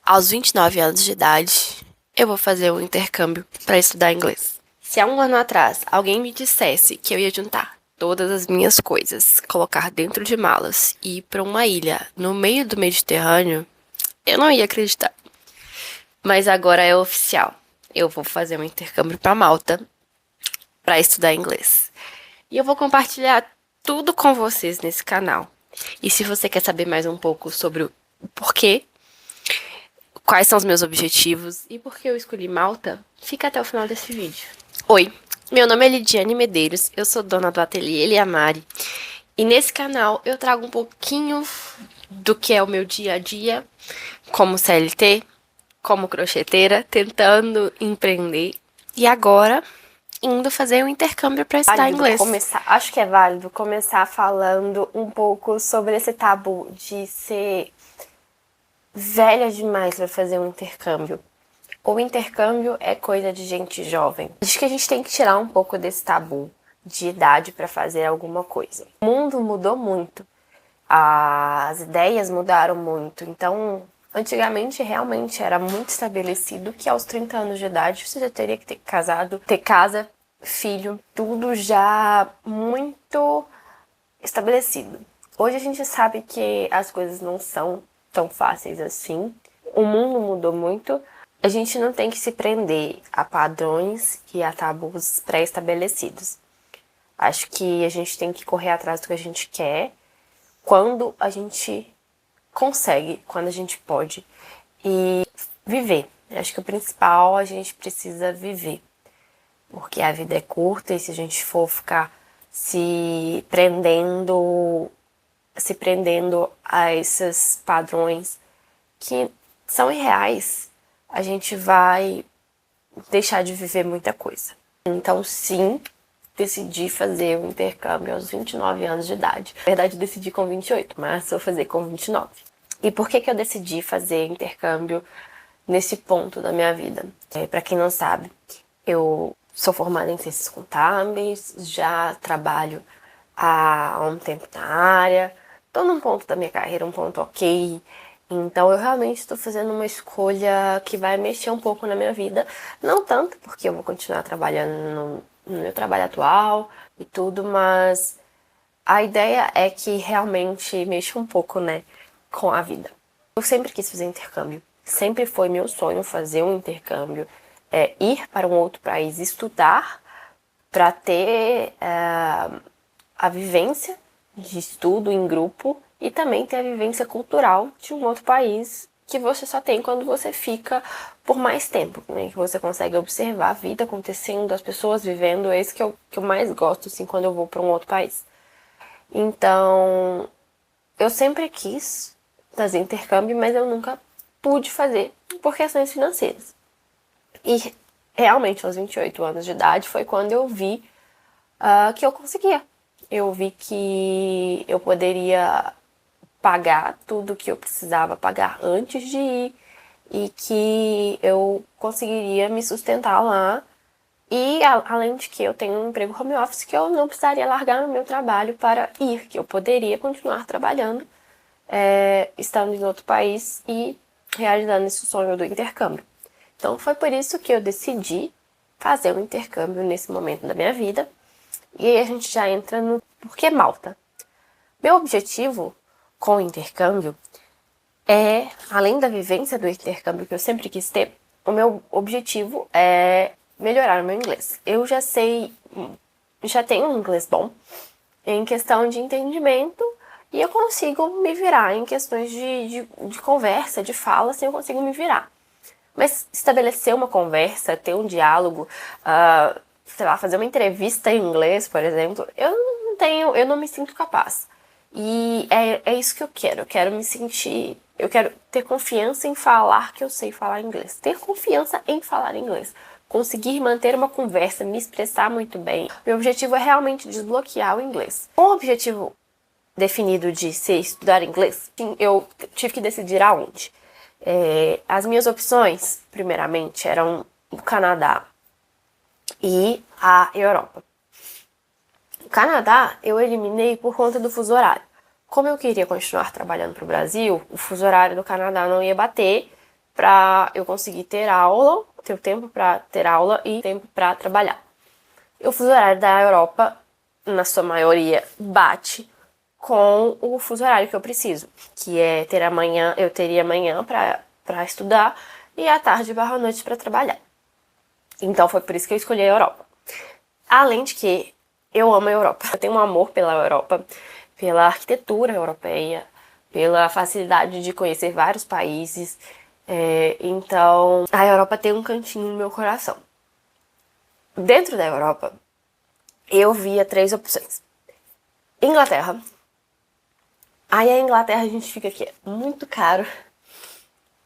Aos 29 anos de idade, eu vou fazer um intercâmbio para estudar inglês. Se há um ano atrás alguém me dissesse que eu ia juntar todas as minhas coisas, colocar dentro de malas e ir para uma ilha no meio do Mediterrâneo, eu não ia acreditar. Mas agora é oficial. Eu vou fazer um intercâmbio para Malta para estudar inglês. E eu vou compartilhar tudo com vocês nesse canal. E se você quer saber mais um pouco sobre o porquê, quais são os meus objetivos e por que eu escolhi Malta, fica até o final desse vídeo. Oi, meu nome é Lidiane Medeiros, eu sou dona do ateliê Eliamari e nesse canal eu trago um pouquinho do que é o meu dia a dia como CLT, como crocheteira, tentando empreender e agora indo fazer um intercâmbio para estudar inglês. Acho que é válido começar falando um pouco sobre esse tabu de ser velha demais para fazer um intercâmbio. O intercâmbio é coisa de gente jovem. Acho que a gente tem que tirar um pouco desse tabu de idade para fazer alguma coisa. O mundo mudou muito, as ideias mudaram muito, então antigamente realmente era muito estabelecido que aos 30 anos de idade você já teria que ter casado, ter casa, filho, tudo já muito estabelecido. Hoje a gente sabe que as coisas não são tão fáceis assim. O mundo mudou muito. A gente não tem que se prender a padrões e a tabus pré-estabelecidos. Acho que a gente tem que correr atrás do que a gente quer quando a gente consegue, quando a gente pode. E viver. Acho que o principal, a gente precisa viver. Porque a vida é curta e se a gente for ficar se prendendo a esses padrões que são irreais, a gente vai deixar de viver muita coisa. Então, sim, decidi fazer o intercâmbio aos 29 anos de idade. Na verdade, decidi com 28, mas vou fazer com 29. E por que eu decidi fazer intercâmbio nesse ponto da minha vida? Para quem não sabe, eu sou formada em ciências contábeis, já trabalho há um tempo na área, estou num ponto da minha carreira, um ponto ok. Então eu realmente estou fazendo uma escolha que vai mexer um pouco na minha vida. Não tanto, porque eu vou continuar trabalhando no meu trabalho atual e tudo, mas a ideia é que realmente mexa um pouco, né, com a vida. Eu sempre quis fazer intercâmbio. Sempre foi meu sonho fazer um intercâmbio. Ir para um outro país estudar para ter a vivência de estudo em grupo e também ter a vivência cultural de um outro país que você só tem quando você fica por mais tempo, né? Que você consegue observar a vida acontecendo, as pessoas vivendo. É isso que eu mais gosto, assim, quando eu vou para um outro país. Então, eu sempre quis fazer intercâmbio, mas eu nunca pude fazer por questões financeiras. E realmente, aos 28 anos de idade, foi quando eu vi que eu conseguia. Eu vi que eu poderia pagar tudo que eu precisava pagar antes de ir e que eu conseguiria me sustentar lá. E além de que eu tenho um emprego home office que eu não precisaria largar no meu trabalho para ir, que eu poderia continuar trabalhando, estando em outro país e realizando esse sonho do intercâmbio. Então foi por isso que eu decidi fazer um intercâmbio nesse momento da minha vida. E aí a gente já entra no porquê Malta. Meu objetivo com o intercâmbio é, além da vivência do intercâmbio que eu sempre quis ter, o meu objetivo é melhorar o meu inglês. Eu já tenho um inglês bom em questão de entendimento e eu consigo me virar em questões de conversa, de fala, assim eu consigo me virar. Mas estabelecer uma conversa, ter um diálogo, sei lá, fazer uma entrevista em inglês, por exemplo, eu não me sinto capaz. E é isso que eu quero. Eu quero ter confiança em falar que eu sei falar inglês. Ter confiança em falar inglês. Conseguir manter uma conversa, me expressar muito bem. Meu objetivo é realmente desbloquear o inglês. Com o objetivo definido de ser estudar inglês, eu tive que decidir aonde. As minhas opções, primeiramente, eram o Canadá e a Europa. O Canadá eu eliminei por conta do fuso horário. Como eu queria continuar trabalhando para o Brasil, o fuso horário do Canadá não ia bater para eu conseguir ter aula, ter tempo para ter aula e tempo para trabalhar. O fuso horário da Europa, na sua maioria, bate com o fuso horário que eu preciso, que é ter amanhã, eu teria amanhã para estudar e à tarde barra noite para trabalhar. Então foi por isso que eu escolhi a Europa. Além de que eu amo a Europa. Eu tenho um amor pela Europa, pela arquitetura europeia, pela facilidade de conhecer vários países. Então, a Europa tem um cantinho no meu coração. Dentro da Europa, eu via 3 opções. Inglaterra. Aí a Inglaterra a gente fica aqui, é muito caro.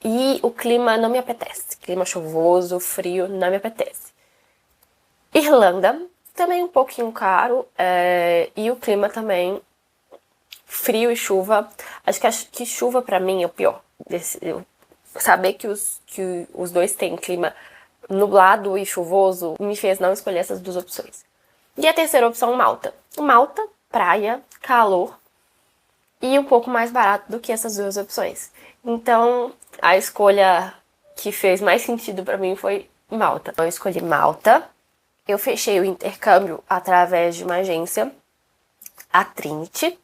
E o clima não me apetece. Clima chuvoso, frio, não me apetece. Irlanda, também um pouquinho caro. E o clima também, frio e chuva. Acho que chuva pra mim é o pior. Saber que os dois têm clima nublado e chuvoso me fez não escolher essas 2 opções. E a terceira opção, Malta. Malta, praia, calor e um pouco mais barato do que essas 2 opções. Então, a escolha que fez mais sentido pra mim foi Malta. Eu escolhi Malta. Eu fechei o intercâmbio através de uma agência, a Trinity.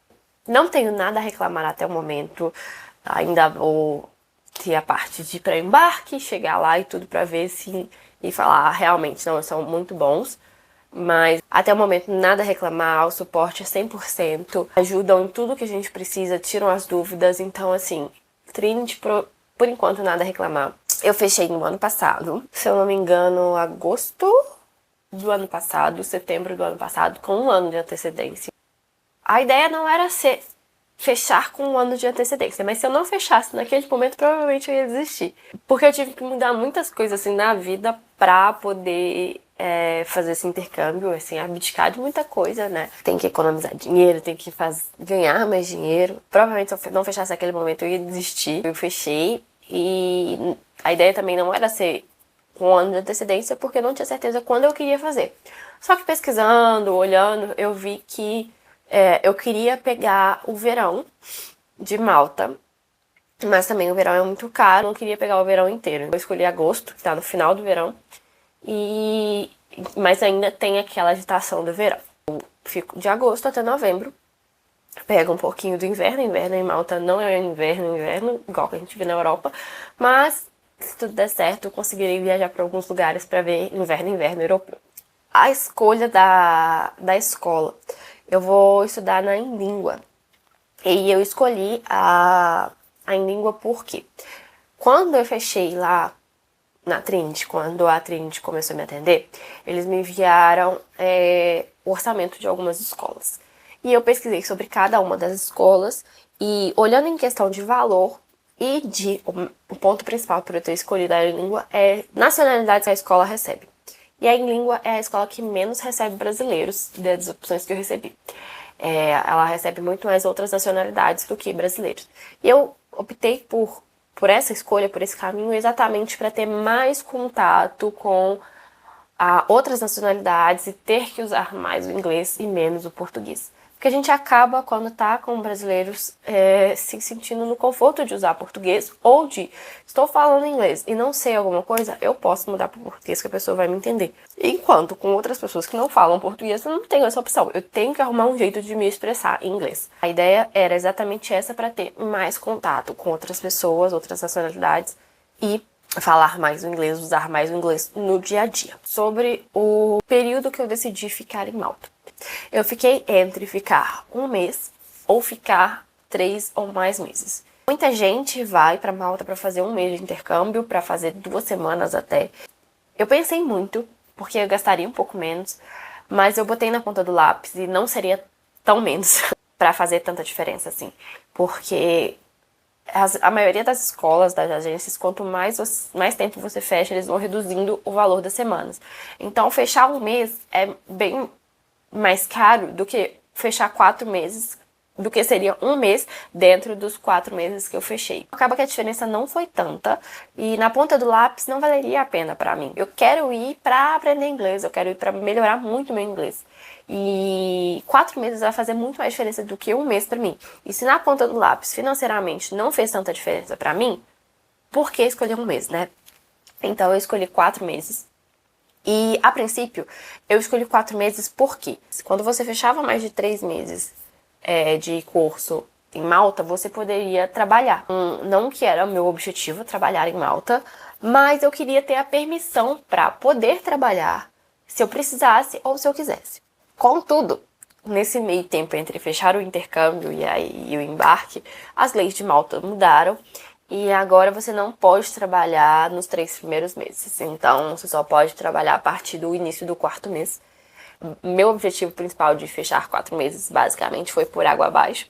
Não tenho nada a reclamar até o momento. Ainda vou ter a parte de pré-embarque, chegar lá e tudo pra ver se... E falar, realmente, não, são muito bons. Mas até o momento nada a reclamar, o suporte é 100%. Ajudam em tudo que a gente precisa, tiram as dúvidas. Então, assim, Trinity, por enquanto, nada a reclamar. Eu fechei no ano passado, se eu não me engano, agosto do ano passado, setembro do ano passado, com 1 ano de antecedência. A ideia não era fechar com 1 ano de antecedência, mas se eu não fechasse naquele momento, provavelmente eu ia desistir. Porque eu tive que mudar muitas coisas assim na vida pra poder fazer esse intercâmbio, assim, abdicar de muita coisa, né? Tem que economizar dinheiro, tem que ganhar mais dinheiro. Provavelmente se eu não fechasse naquele momento, eu ia desistir. Eu fechei e a ideia também não era ser com 1 ano de antecedência, porque eu não tinha certeza quando eu queria fazer. Só que pesquisando, olhando, eu vi que eu queria pegar o verão de Malta, mas também o verão é muito caro, eu não queria pegar o verão inteiro. Eu escolhi agosto, que tá no final do verão, mas ainda tem aquela agitação do verão. Eu fico de agosto até novembro, pego um pouquinho do inverno. Inverno em Malta não é inverno, igual que a gente vê na Europa, mas se tudo der certo, eu conseguirei viajar para alguns lugares para ver inverno europeu. A escolha da escola. Eu vou estudar na Inlingua. E eu escolhi a Inlingua porque quando eu fechei lá na Trinity, quando a Trinity começou a me atender, eles me enviaram o orçamento de algumas escolas. E eu pesquisei sobre cada uma das escolas e, olhando em questão de valor e o ponto principal para eu ter escolhido a Inlingua é nacionalidade que a escola recebe. E a Inlingua é a escola que menos recebe brasileiros das opções que eu recebi. Ela recebe muito mais outras nacionalidades do que brasileiros. E eu optei por essa escolha, por esse caminho, exatamente para ter mais contato com outras nacionalidades e ter que usar mais o inglês e menos o português. Porque a gente acaba, quando tá com brasileiros, se sentindo no conforto de usar português ou de estou falando inglês e não sei alguma coisa, eu posso mudar para português que a pessoa vai me entender. Enquanto com outras pessoas que não falam português, eu não tenho essa opção. Eu tenho que arrumar um jeito de me expressar em inglês. A ideia era exatamente essa, para ter mais contato com outras pessoas, outras nacionalidades e falar mais o inglês, usar mais o inglês no dia a dia. Sobre o período que eu decidi ficar em Malta. Eu fiquei entre ficar 1 mês ou ficar 3 ou mais meses. Muita gente vai para Malta para fazer 1 mês de intercâmbio, para fazer 2 semanas até. Eu pensei muito, porque eu gastaria um pouco menos, mas eu botei na ponta do lápis e não seria tão menos para fazer tanta diferença assim. Porque a maioria das escolas, das agências, quanto mais tempo você fecha, eles vão reduzindo o valor das semanas. Então, fechar 1 mês é bem mais caro do que fechar 4 meses, do que seria 1 mês dentro dos 4 meses que eu fechei. Acaba que a diferença não foi tanta e na ponta do lápis não valeria a pena pra mim. Eu quero ir pra aprender inglês, eu quero ir pra melhorar muito meu inglês. E 4 meses vai fazer muito mais diferença do que 1 mês pra mim. E se na ponta do lápis, financeiramente, não fez tanta diferença pra mim, por que escolher um mês, né? Então eu escolhi 4 meses. E, a princípio, eu escolhi 4 meses porque quando você fechava mais de 3 meses de curso em Malta, você poderia trabalhar. Não que era o meu objetivo trabalhar em Malta, mas eu queria ter a permissão para poder trabalhar se eu precisasse ou se eu quisesse. Contudo, nesse meio tempo entre fechar o intercâmbio e o embarque, as leis de Malta mudaram. E agora você não pode trabalhar nos 3 primeiros meses. Então, você só pode trabalhar a partir do início do 4º mês. Meu objetivo principal de fechar 4 meses, basicamente, foi por água abaixo.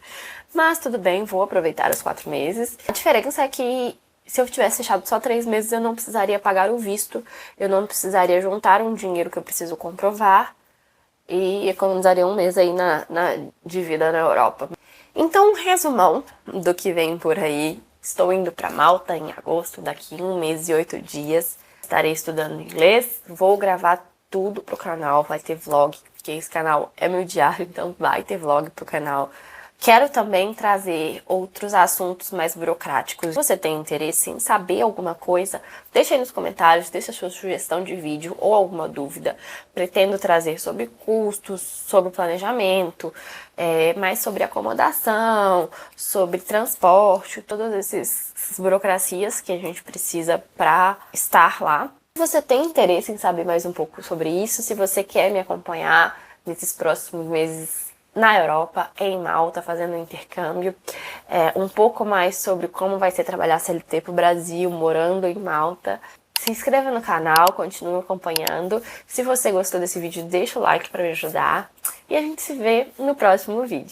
Mas tudo bem, vou aproveitar os 4 meses. A diferença é que se eu tivesse fechado só 3 meses, eu não precisaria pagar o visto. Eu não precisaria juntar um dinheiro que eu preciso comprovar. E economizaria um mês aí de vida na Europa. Então, um resumão do que vem por aí. Estou indo para Malta em agosto, daqui 1 mês e 8 dias. Estarei estudando inglês, vou gravar tudo pro canal, vai ter vlog, porque esse canal é meu diário, então vai ter vlog pro canal. Quero também trazer outros assuntos mais burocráticos. Se você tem interesse em saber alguma coisa, deixa aí nos comentários, deixa a sua sugestão de vídeo ou alguma dúvida. Pretendo trazer sobre custos, sobre planejamento, mais sobre acomodação, sobre transporte, todas essas burocracias que a gente precisa para estar lá. Se você tem interesse em saber mais um pouco sobre isso, se você quer me acompanhar nesses próximos meses na Europa, em Malta, fazendo um intercâmbio, um pouco mais sobre como vai ser trabalhar CLT pro Brasil, morando em Malta. Se inscreva no canal, continue acompanhando. Se você gostou desse vídeo, deixa o like para me ajudar. E a gente se vê no próximo vídeo.